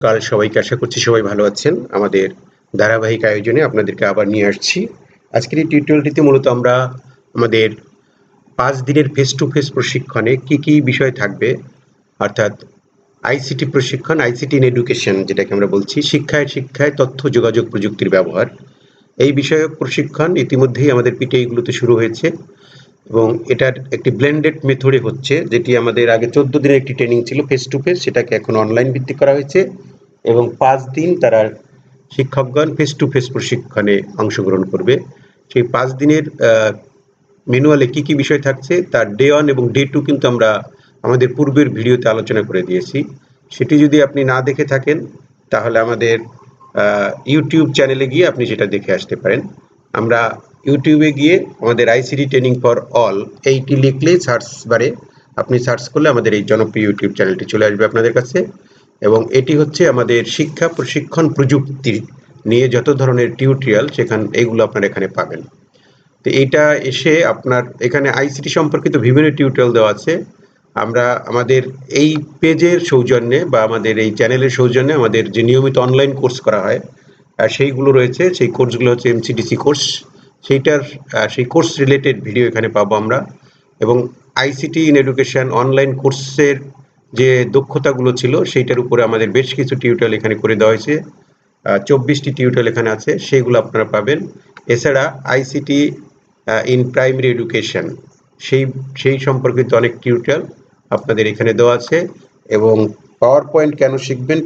কাল সবাইকে আশা করছি সবাই ভালো আছেন। আমাদের ধারাবাহিক আয়োজনে আপনাদেরকে আবার নিয়ে আসছি। আজকের এই টিউটোরিয়ালটিতে মূলত আমরা আমাদের ৫ দিনের ফেস টু ফেস প্রশিক্ষণে কি বিষয় থাকবে, অর্থাৎ আইসিটি প্রশিক্ষণ, আইসিটি ইন এডুকেশন যেটাকে আমরা বলছি, শিক্ষায় তথ্য যোগাযোগ প্রযুক্তির ব্যবহার। এই বিষয়ক প্রশিক্ষণ ইতিমধ্যেই আমাদের পিটিআইগুলোতে শুরু হয়েছে এবং এটার একটি ব্লেন্ডেড মেথডে হচ্ছে, যেটি আমাদের আগে ১৪ দিনের একটি ট্রেনিং ছিল ফেস টু ফেস, সেটাকে এখন অনলাইন ভিত্তিক করা হয়েছে এবং ৫ দিন তারা শিক্ষকগণ ফেস টু ফেস প্রশিক্ষণে অংশগ্রহণ করবে। সেই ৫ দিনের ম্যানুয়ালে কি বিষয় থাকছে তার ডে 1 এবং ডে 2 কিন্তু আমরা আমাদের পূর্বের ভিডিওতে আলোচনা করে দিয়েছি। সেটি যদি আপনি না দেখে থাকেন তাহলে আমাদের ইউটিউব চ্যানেলে গিয়ে আপনি সেটা দেখে আসতে পারেন। আমরা ইউটিউবে গিয়ে আমাদের আইসিটি ট্রেনিং ফর অল এইটি লিখলেই সার্চ বারে আপনি সার্চ করলে আমাদের এই জনপ্রিয় ইউটিউব চ্যানেলটি চলে আসবে আপনাদের কাছে এবং এটি হচ্ছে আমাদের শিক্ষা প্রশিক্ষণ প্রযুক্তি নিয়ে যত ধরনের টিউটোরিয়াল এগুলো আপনারা এখানে পাবেন। তো এইটা এসে আপনার এখানে আইসিটি সম্পর্কিত বিভিন্ন টিউটোরিয়াল দেওয়া আছে। আমরা আমাদের এই পেজের সৌজন্যে বা আমাদের এই চ্যানেলের সৌজন্যে আমাদের যে নিয়মিত অনলাইন কোর্স করা হয় সেইগুলো রয়েছে। সেই কোর্সগুলো হচ্ছে এমসিডিসি কোর্স, সেই কোর্স রিলেটেড ভিডিও এখানে পাবো আমরা। এবং আইসিটি ইন এডুকেশন অনলাইন কোর্সের যে দক্ষতাগুলো ছিল সেইটার উপরে আমাদের বেশ কিছু টিউটোরিয়াল এখানে করে দেওয়া হয়েছে। ২৪টি টিউটোরিয়াল এখানে আছে, সেইগুলো আপনারা পাবেন। এছাড়া আইসিটি ইন প্রাইমারি এডুকেশন সেই সম্পর্কিত অনেক টিউটোরিয়াল আপনাদের এখানে দেওয়া আছে এবং পাওয়ার পয়েন্ট কেন শিখবেন,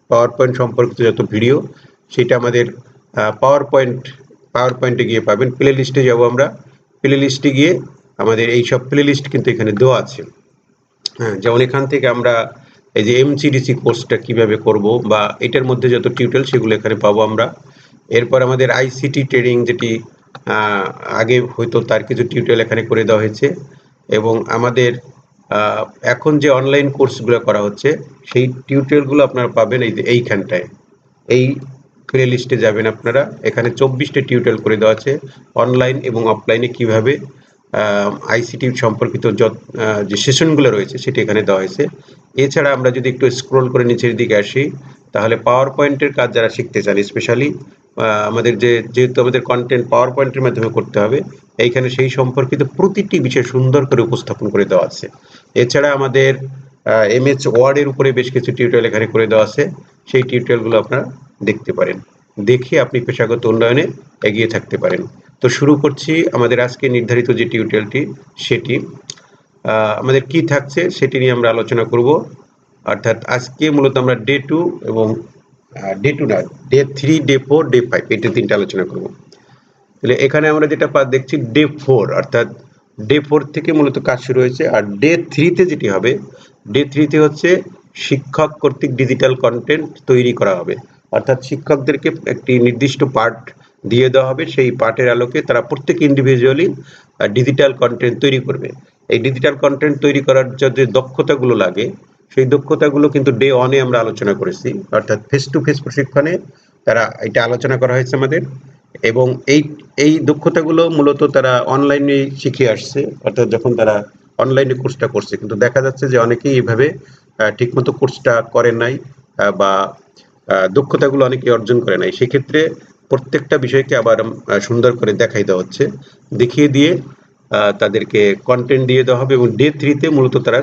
পাওয়ার পয়েন্ট সম্পর্কিত যত ভিডিও সেটা আমাদের পাওয়ার পয়েন্টে গিয়ে পাবেন। প্লে লিস্টে যাবো আমরা, প্লে লিস্টে গিয়ে আমাদের এই সব প্লে লিস্ট কিন্তু এখানে দেওয়া আছে। হ্যাঁ, যেমন এখান থেকে আমরা এই যে এমসিডিসি কোর্সটা কিভাবে করব বা এটার মধ্যে যত টিউটোরিয়াল সেগুলো এখানে পাবো আমরা। এরপর আমাদের আইসিটি ট্রেনিং যেটি আগে হয়তো তার কিছু টিউটোরিয়াল এখানে করে দেওয়া হয়েছে এবং আমাদের এখন যে অনলাইন কোর্সগুলো করা হচ্ছে সেই টিউটোরিয়ালগুলো আপনারা পাবেন এইখানটায়। এই প্লে লিস্টে যাবেন আপনারা, এখানে ২৪টা টিউটোরিয়াল করে দেওয়া আছে অনলাইন এবং অফলাইনে কিভাবে আইসিটি সম্পর্কিত যে সেশনগুলো রয়েছে সেটি এখানে দেওয়া হয়েছে। এছাড়া আমরা যদি একটু স্ক্রল করে নিচের দিকে আসি তাহলে পাওয়ার পয়েন্টের কাজ যারা শিখতে চান, স্পেশালি আমাদের যেহেতু আমাদের কন্টেন্ট পাওয়ার পয়েন্টের মাধ্যমে করতে হবে, এইখানে সেই সম্পর্কিত প্রতিটি বিষয় সুন্দর করে উপস্থাপন করে দেওয়া আছে। এছাড়া আমাদের এমএস ওয়ার্ডের উপরে বেশ কিছু টিউটোরিয়াল এখানে করে দেওয়া আছে, সেই টিউটোরিয়ালগুলো আপনারা দেখতে পারেন, দেখে আপনি পেশাগত উন্নয়নে এগিয়ে থাকতে পারেন। তো শুরু করছি আমাদের আজকে নির্ধারিত যে টিউটোরিয়ালটি, সেটি আমাদের কি থাকছে সেটি নিয়ে আমরা আলোচনা করব। অর্থাৎ আজকে মূলত আমরা ডে 2 এবং ডে 2 না, ডে 3, ডে 4, ডে 5 এটা 3টা আলোচনা করব। তাহলে এখানে আমরা যেটা দেখছি ডে 4, অর্থাৎ ডে 4 থেকে মূলত কাজ শুরু হয়েছে। আর ডে 3 তে যেটি হবে, ডে 3 তে হচ্ছে শিক্ষক কর্তৃক ডিজিটাল কন্টেন্ট তৈরি করা হবে। অর্থাৎ শিক্ষকদেরকে একটি নির্দিষ্ট পার্ট দিয়ে দেওয়া হবে, সেই পার্টের আলোকে তারা প্রত্যেক ইন্ডিভিজুয়ালি ডিজিটাল কন্টেন্ট তৈরি করবে। এই ডিজিটাল কন্টেন্ট তৈরি করার যে দক্ষতাগুলো লাগে সেই দক্ষতাগুলো কিন্তু ডে 1 এ আমরা আলোচনা করেছি, অর্থাৎ ফেস টু ফেস প্রশিক্ষণে তারা এটা আলোচনা করা হয়েছে আমাদের। এবং এই দক্ষতাগুলো মূলত তারা অনলাইনে শিখে আসছে, অর্থাৎ যখন তারা অনলাইনে কোর্সটা করছে। কিন্তু দেখা যাচ্ছে যে অনেকেই এইভাবে ঠিকমতো কোর্সটা করেন নাই বা দক্ষতাগুলো অনেকেই অর্জন করে নাই। সেক্ষেত্রে প্রত্যেকটা বিষয়কে আবার সুন্দর করে দেখাই দেওয়া হচ্ছে, দেখিয়ে দিয়ে তাদেরকে কন্টেন্ট দিয়ে দেওয়া হবে এবং ডে 3 তে মূলত তারা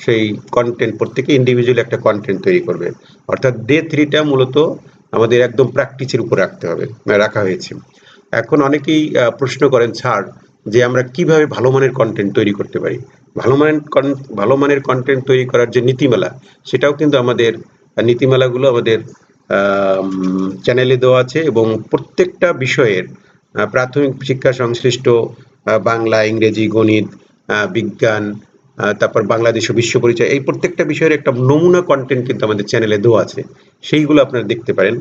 সেই কন্টেন্ট প্রত্যেকে ইন্ডিভিজুয়ালি একটা কন্টেন্ট তৈরি করবে। অর্থাৎ ডে 3 টা মূলত আমাদের একদম প্র্যাকটিসের উপর রাখা হয়েছে। এখন অনেকেই প্রশ্ন করেন, স্যার, যে আমরা কিভাবে ভালো মানের কন্টেন্ট তৈরি করতে পারি? ভালো মানের কন্টেন্ট তৈরি করার যে নীতিমালা, সেটাও কিন্তু আমাদের নীতিমালাগুলো আমাদের চ্যানেলে দেওয়া আছে এবং প্রত্যেকটা বিষয়ের প্রাথমিক শিক্ষা সংশ্লিষ্ট বাংলা, ইংরেজি, গণিত, বিজ্ঞান, তারপর বাংলাদেশ ও বিশ্ব পরিচয়, এই প্রত্যেকটা বিষয়ের একটা নমুনা কন্টেন্ট কিন্তু আমাদের চ্যানেলে দেওয়া আছে, সেইগুলো আপনারা দেখতে পারেন।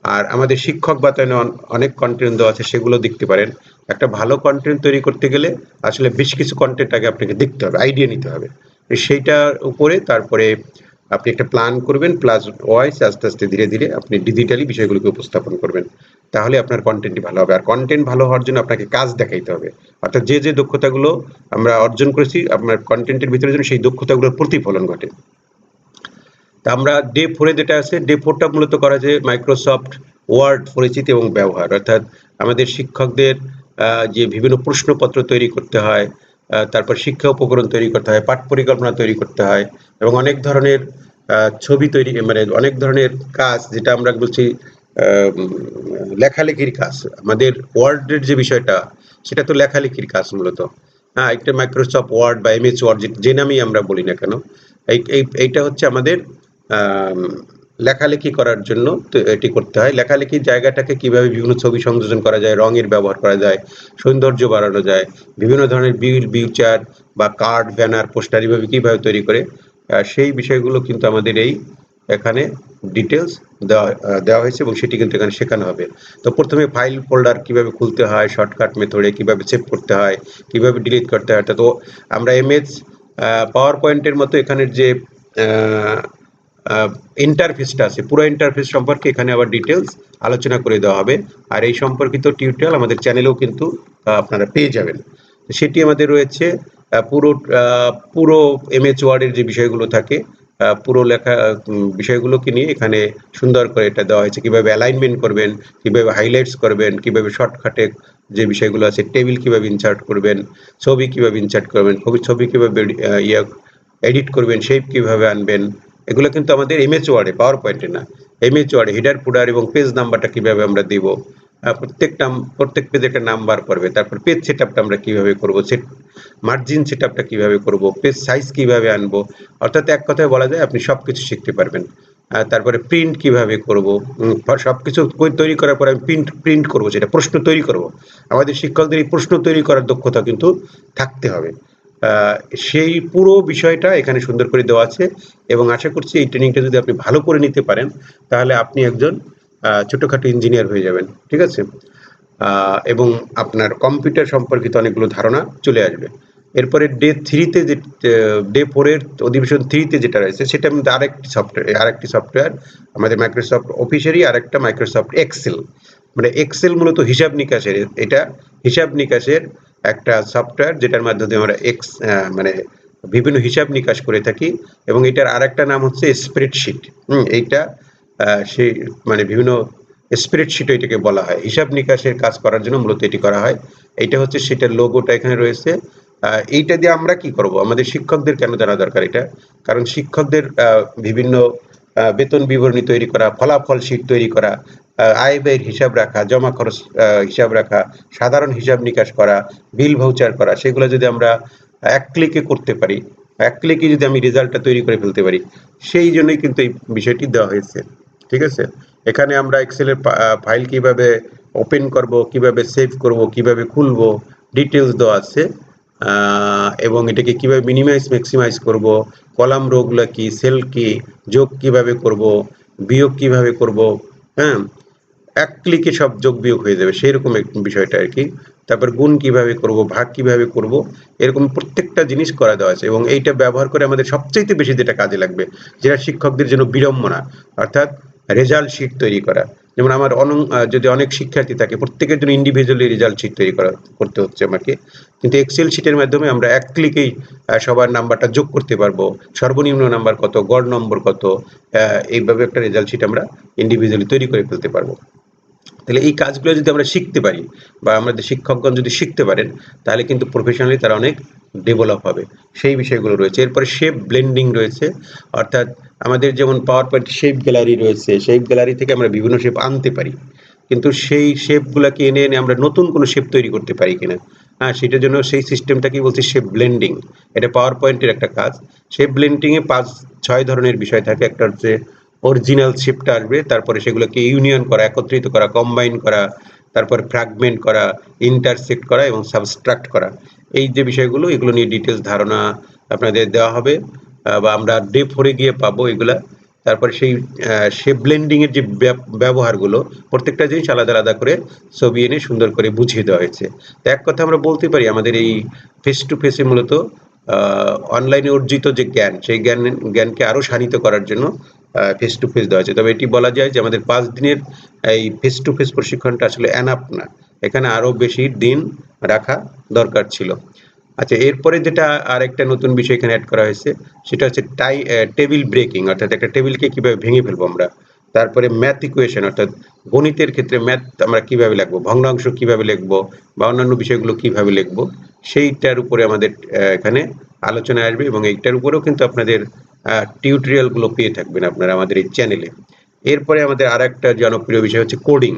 আর আমাদের শিক্ষক বাতায়নে অনেক কন্টেন্ট দেওয়া আছে, সেগুলো দেখতে পারেন। একটা ভালো কন্টেন্ট তৈরি করতে গেলে আসলে বেশ কিছু কন্টেন্ট আগে আপনাকে দেখতে হবে, আইডিয়া নিতে হবে। সেইটার উপরে তারপরে আপনি একটা প্ল্যান করবেন, প্লাস ওয়াইজ আস্তে আস্তে ধীরে ধীরে আপনি ডিজিটালি বিষয়গুলোকে উপস্থাপন করবেন, তাহলে আপনার কন্টেন্টটি ভালো হবে। আর কন্টেন্ট ভালো হওয়ার জন্য আপনাকে কাজ দেখাইতে হবে, অর্থাৎ যে দক্ষতাগুলো আমরা অর্জন করেছি আপনার কন্টেন্টের ভিতরে যেন সেই দক্ষতাগুলোর প্রতিফলন ঘটে। তা আমরা ডে 4 এ যেটা আছে, ডে 4 টা মূলত করা যায় মাইক্রোসফট ওয়ার্ড পরিচিতি এবং ব্যবহার। অর্থাৎ আমাদের শিক্ষকদের যে বিভিন্ন প্রশ্নপত্র তৈরি করতে হয়, তারপর শিক্ষা উপকরণ তৈরি করতে হয়, পাঠ পরিকল্পনা তৈরি করতে হয় এবং অনেক ধরনের ছবি তৈরি, মানে অনেক ধরনের কাজ যেটা আমরা বলছি লেখালেখির কাজ। আমাদের ওয়ার্ডের যে বিষয়টা সেটা তো লেখালেখির কাজ মূলত। হ্যাঁ, একটা মাইক্রোসফট ওয়ার্ড বা এমএস ওয়ার্ড যে নামেই আমরা বলি না কেন, এইটা হচ্ছে আমাদের আম লেখালেখি করার জন্য এটি করতে হয়। লেখালেখির জায়গাটাকে কিভাবে বিভিন্ন ছবি সংযোজন করা যায়, রঙের ব্যবহার করা যায়, সৌন্দর্য বাড়ানো যায়, বিভিন্ন ধরনের বিল, বিচার বা কার্ড, ব্যানার, পোস্টার এভাবে কিভাবে তৈরি করে, সেই বিষয়গুলো কিন্তু আমাদের এখানে ডিটেলস দেওয়া হয়েছে এবং সেটি কিন্তু এখানে শেখানো হবে। তো প্রথমে ফাইল ফোল্ডার কিভাবে খুলতে হয়, শর্টকাট মেথডে কিভাবে সেভ করতে হয়, কিভাবে ডিলিট করতে হয়। তো আমরা এমএস পাওয়ার পয়েন্টের মতো এখানের যে ইন্টারফেসটা আছে, পুরো ইন্টারফেস সম্পর্কে এখানে আবার ডিটেলস আলোচনা করে দেওয়া হবে। আর এই সম্পর্কিত টিউটোরিয়াল আমাদের চ্যানেলেও কিন্তু আপনারা পেয়ে যাবেন। সেটি আমাদের রয়েছে পুরো এমএস ওয়ার্ডের যে বিষয়গুলো থাকে, পুরো লেখা বিষয়গুলোকে নিয়ে এখানে সুন্দর করে এটা দেওয়া হয়েছে। কিভাবে অ্যালাইনমেন্ট করবেন, কিভাবে হাইলাইটস করবেন, কিভাবে শর্টকাটে যে বিষয়গুলো আছে, টেবিল কিভাবে ইনসার্ট করবেন, ছবি কিভাবে ইনসার্ট করবেন, ছবি কিভাবে এডিট করবেন, শেপ কিভাবে আনবেন, এগুলো কিন্তু আমাদের এমএস ওয়ার্ডে, পাওয়ার পয়েন্টে না। এমএস ওয়ার্ডে হেডার ফুডার এবং পেজ নাম্বারটা কিভাবে আমরা দিব, প্রত্যেক পেজে একটা নাম্বার পড়বে। তারপর পেজ সেটআপটা আমরা কিভাবে করব, মার্জিন সেটআপটা কিভাবে করব, পেজ সাইজ কিভাবে আনবো, অর্থাৎ এক কথায় বলা যায় আপনি সবকিছু শিখতে পারবেন। তারপরে প্রিন্ট কিভাবে করব, সবকিছু তৈরি করার পর আমি প্রিন্ট করব, সেটা প্রশ্ন তৈরি করব। আমাদের শিক্ষকদের এই প্রশ্ন তৈরি করার দক্ষতা কিন্তু থাকতে হবে। সেই পুরো বিষয়টা এখানে সুন্দর করে দেওয়া আছে এবং আশা করছি এই ট্রেনিংটা যদি আপনি ভালো করে নিতে পারেন তাহলে আপনি একজন ছোটখাটো ইঞ্জিনিয়ার হয়ে যাবেন, ঠিক আছে? এবং আপনার কম্পিউটার সম্পর্কিত অনেকগুলো ধারণা চলে আসবে। এরপরে ডে 4 এর অধিবেশন 3 তে যেটা রয়েছে সেটার মধ্যে আরেকটি সফটওয়্যার আমাদের মাইক্রোসফট অফিসেরই আরেকটা মাইক্রোসফট এক্সেল। মানে এক্সেল মূলত হিসাব নিকাশের, এটা হিসাব নিকাশের একটা সফটওয়্যার যেটার মাধ্যমে আমরা মানে বিভিন্ন হিসাব নিকাশ করে থাকি এবং এটার আরেকটা নাম হচ্ছে স্প্রেডশিট। এইটা সেই মানে বিভিন্ন স্প্রেডশিট এটাকে বলা হয়। হিসাব নিকাশের কাজ করার জন্য মূলত এটি করা হয়। এইটা হচ্ছে সেটার লোগোটা এখানে রয়েছে। এইটা দিয়ে আমরা কি করব, আমাদের শিক্ষকদের কেন জানা দরকার এটা? কারণ শিক্ষকদের বিভিন্ন বেতন বিবরণী তৈরি করা, ফলাফল শীট তৈরি করা, আয় ব্যয়ের হিসাব রাখা, জমা খরচ হিসাব রাখা, সাধারণ হিসাব নিকাশ করা, বিল ভাউচার করা, সেগুলো যদি আমরা এক ক্লিকে করতে পারি, এক ক্লিকে যদি আমি রেজাল্টটা তৈরি করে ফেলতে পারি, সেই জন্যই কিন্তু এই বিষয়টি দেওয়া হয়েছে, ঠিক আছে? এখানে আমরা এক্সেলের ফাইল কিভাবে ওপেন করব, কিভাবে সেভ করব, কিভাবে খুলব, ডিটেলস দেওয়া আছে। এবং এটাকে কিভাবে মিনিমাইজ ম্যাক্সিমাইজ করব, কলাম রোগুলো কি, সেল কি, যোগ কিভাবে করব, বিয়োগ কিভাবে করব, হ্যাঁ, এক ক্লিকে সব যোগ বিয়োগ হয়ে যাবে, সেইরকম বিষয়টা আর কি। তারপর গুণ কিভাবে করব, ভাগ কিভাবে করব, এরকম প্রত্যেকটা জিনিস করা দেওয়া আছে এবং এইটা ব্যবহার করে আমাদের সবচাইতে বেশি যেটা কাজে লাগবে, যেটা শিক্ষকদের জন্য বিড়ম্বনা, অর্থাৎ রেজাল্ট শিট তৈরি করা। যেমন আমার যদি অনেক শিক্ষার্থী থাকে, প্রত্যেকের জন্য ইন্ডিভিজুয়ালি রেজাল্ট শিট তৈরি করতে হচ্ছে আমাকে, কিন্তু এক্সেল শিটের মাধ্যমে আমরা এক ক্লিকেই সবার নাম্বারটা যোগ করতে পারবো, সর্বনিম্ন নাম্বার কত, গড় নম্বর কত, এইভাবে একটা রেজাল্ট শিট আমরা ইন্ডিভিজুয়ালি তৈরি করে ফেলতে পারবো। তাহলে এই কাজগুলো যদি আমরা শিখতে পারি বা আমাদের শিক্ষকগণ যদি শিখতে পারেন তাহলে কিন্তু প্রফেশনালি তারা অনেক ডেভেলপ হবে, সেই বিষয়গুলো রয়েছে। এরপরে শেপ ব্লেন্ডিং রয়েছে, অর্থাৎ আমাদের যেমন পাওয়ার পয়েন্ট শেপ গ্যালারি রয়েছে, শেপ গ্যালারি থেকে আমরা বিভিন্ন শেপ আনতে পারি, কিন্তু সেই শেপগুলোকে এনে এনে আমরা নতুন কোনো শেপ তৈরি করতে পারি কিনা, হ্যাঁ, সেটার জন্য সেই সিস্টেমটাকেই বলছি শেপ ব্লেন্ডিং। এটা পাওয়ার পয়েন্টের একটা কাজ। শেপ ব্লেন্ডিংয়ে 5-6 ধরনের বিষয় থাকে। একটা হচ্ছে অরিজিনাল শেপটা আসবে, তারপরে সেগুলোকে ইউনিয়ন করা, একত্রিত করা, কম্বাইন করা, তারপর ফ্র্যাগমেন্ট করা, ইন্টারসেক্ট করা এবং সাবস্ট্রাক্ট করা। এই যে বিষয়গুলো, এগুলো নিয়ে ডিটেলস ধারণা আপনাদের দেওয়া হবে বা আমরা ডে 4 এ গিয়ে পাবো এগুলা। তারপরে সেই শেপ ব্লেন্ডিং এর যে ব্যবহারগুলো, প্রত্যেকটা জিনিস আলাদা আলাদা করে ছবি এনে সুন্দর করে বুঝিয়ে দেওয়া হয়েছে। তো এক কথা আমরা বলতে পারি আমাদের এই ফেস টু ফেসে মূলত অনলাইনে অর্জিত যে জ্ঞান, সেই জ্ঞানকে আরো শানিত করার জন্য ফেস টু ফেস দেওয়া হয়েছে। তবে এটি বলা যায় যে আমাদের 5 দিনের এই ফেস টু ফেস প্রশিক্ষণটা আসলে এনাফ না, এখানে আরো বেশি দিন রাখা দরকার ছিল। আচ্ছা, এরপরে যেটা আরেকটা নতুন বিষয় এখানে এড করা হয়েছে সেটা হচ্ছে টেবিল ব্রেকিং, অর্থাৎ একটা টেবিলকে কিভাবে ভেঙে ফেলবো আমরা। তারপরে ম্যাথ ইকুয়েশন, অর্থাৎ গণিতের ক্ষেত্রে ম্যাথ আমরা কিভাবে লিখবো, ভগ্নাংশ কিভাবে লিখবো বা অন্যান্য বিষয়গুলো কিভাবে লিখবো, সেইটার উপরে আমাদের এখানে আলোচনা আসবে এবং এইটার উপরেও কিন্তু আপনাদের টিউটোরিয়াল গুলো পেয়ে থাকবেন আপনারা আমাদের এই চ্যানেলে। এরপরে আমাদের আরেকটা জনপ্রিয় বিষয় হচ্ছে কোডিং।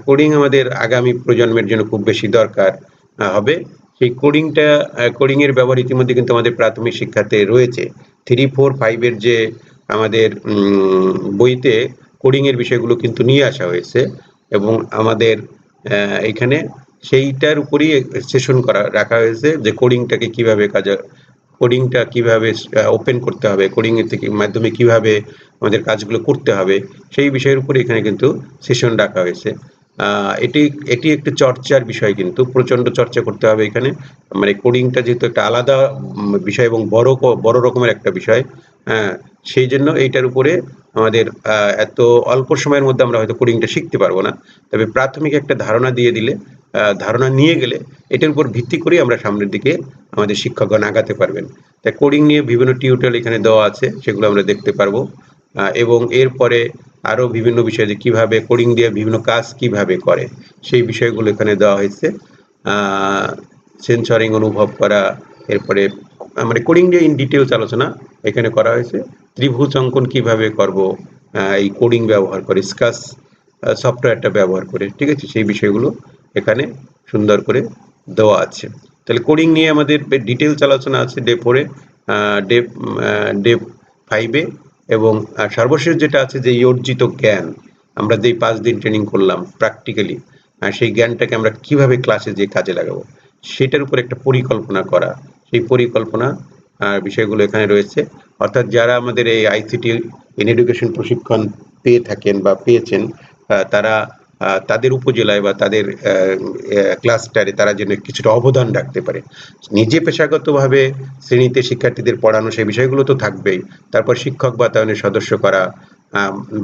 কোডিং আমাদের আগামী প্রজন্মের জন্য খুব বেশি দরকার হবে। সেই কোডিং এর ব্যবহার ইতিমধ্যে কিন্তু আমাদের প্রাথমিক শিক্ষাতে রয়েছে। 3, 4, 5 এর যে আমাদের বইতে কোডিং এর বিষয়গুলো কিন্তু নিয়ে আসা হয়েছে এবং আমাদের এখানে সেইটার উপরই সেশন রাখা হয়েছে যে কোডিংটাকে কিভাবে কোডিংটা কিভাবে ওপেন করতে হবে, কোডিং এর থেকে মাধ্যমে কিভাবে আমাদের কাজগুলো করতে হবে, সেই বিষয়ের উপরে এখানে কিন্তু সেশন রাখা হয়েছে। এটি এটি একটি চর্চার বিষয়, কিন্তু প্রচন্ড চর্চা করতে হবে এখানে। মানে কোডিংটা যেহেতু একটা আলাদা বিষয় এবং বড় রকমের একটা বিষয়, সেই জন্য এইটার উপরে আমাদের এত অল্প সময়ের মধ্যে আমরা হয়তো কোডিংটা শিখতে পারবো না, তবে প্রাথমিক একটা ধারণা দিয়ে দিলে, ধারণা নিয়ে গেলে এটার উপর ভিত্তি করে আমরা সামনের দিকে আমাদের শিক্ষকগণ আগাতে পারবেন। তাই কোডিং নিয়ে বিভিন্ন টিউটোরিয়াল এখানে দেওয়া আছে, সেগুলো আমরা দেখতে পারবো। এবং এরপরে আরো বিভিন্ন বিষয় যে কিভাবে কোডিং দিয়ে বিভিন্ন কাজ কিভাবে করে সেই বিষয়গুলো এখানে দেওয়া হয়েছে। সেন্সরিং অনুভব করা, এরপরে মানে কোডিং নিয়ে ইন ডিটেলস আলোচনা এখানে করা হয়েছে। ত্রিভুজ অঙ্কন কিভাবে করব এই কোডিং ব্যবহার করে, স্কাস সফটওয়্যারটা ব্যবহার করে, ঠিক আছে, সেই বিষয়গুলো এখানে সুন্দর করে দেওয়া আছে। তাহলে কোডিং নিয়ে আমাদের ডিটেলস আলোচনা আছে ডে 4-এ, ডে 5-এ, এবং সর্বশেষ যেটা আছে যে অর্জিত জ্ঞান, আমরা যে 5 দিন ট্রেনিং করলাম প্র্যাকটিক্যালি, সেই জ্ঞানটাকে আমরা কিভাবে ক্লাসে যে কাজে লাগাবো সেটার উপর একটা পরিকল্পনা করা, সেই পরিকল্পনা বিষয়গুলো এখানে রয়েছে। অর্থাৎ যারা আমাদের এই আইসিটি ইন এডুকেশন প্রশিক্ষণ পেয়ে থাকেন বা পেয়েছেন, তারা তাদের উপজেলায় বা তাদের ক্লাস্টারে তারা যেন কিছুটা অবদান রাখতে পারে। নিজে পেশাগতভাবে শ্রেণীতে শিক্ষার্থীদের পড়ানো সেই বিষয়গুলো তো থাকবেই, তারপর শিক্ষক বাতায়নের সদস্য করা,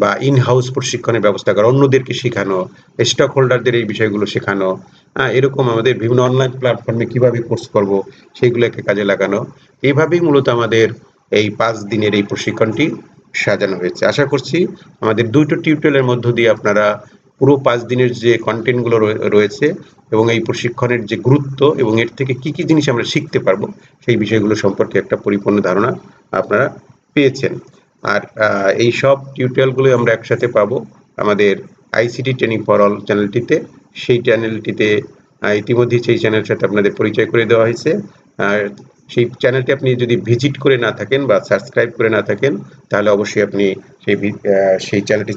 বা ইন হাউস প্রশিক্ষণের ব্যবস্থা করা, অন্যদেরকে শেখানো, স্টক হোল্ডারদের এই বিষয়গুলো শেখানো, এরকম আমাদের বিভিন্ন অনলাইন প্ল্যাটফর্মে কিভাবে কোর্স করব সেইগুলোকে কাজে লাগানো, এইভাবেই মূলত আমাদের এই 5 দিনের এই প্রশিক্ষণটি সাজানো হয়েছে। আশা করছি আমাদের 2টো টিউটোরিয়ালের মধ্য দিয়ে আপনারা পুরো 5 দিনের যে কন্টেন্টগুলো রয়েছে এবং এই প্রশিক্ষণের যে গুরুত্ব এবং এর থেকে কি কি জিনিস আমরা শিখতে পারবো সেই বিষয়গুলো সম্পর্কে একটা পরিপূর্ণ ধারণা আপনারা পেয়েছেন। আর এই সব টিউটোরিয়ালগুলো আমরা একসাথে পাবো আমাদের আইসিটি ট্রেনিং ফর অল চ্যানেলটিতে। সেই চ্যানেলটিতে ইতিমধ্যে সেই চ্যানেলের সাথে আপনাদের পরিচয় করে দেওয়া হয়েছে। আর সেই চ্যানেলটি আপনি যদি ভিজিট করে না থাকেন বা সাবস্ক্রাইব করে না থাকেন, তাহলে অবশ্যই আপনি সেই চ্যানেলটি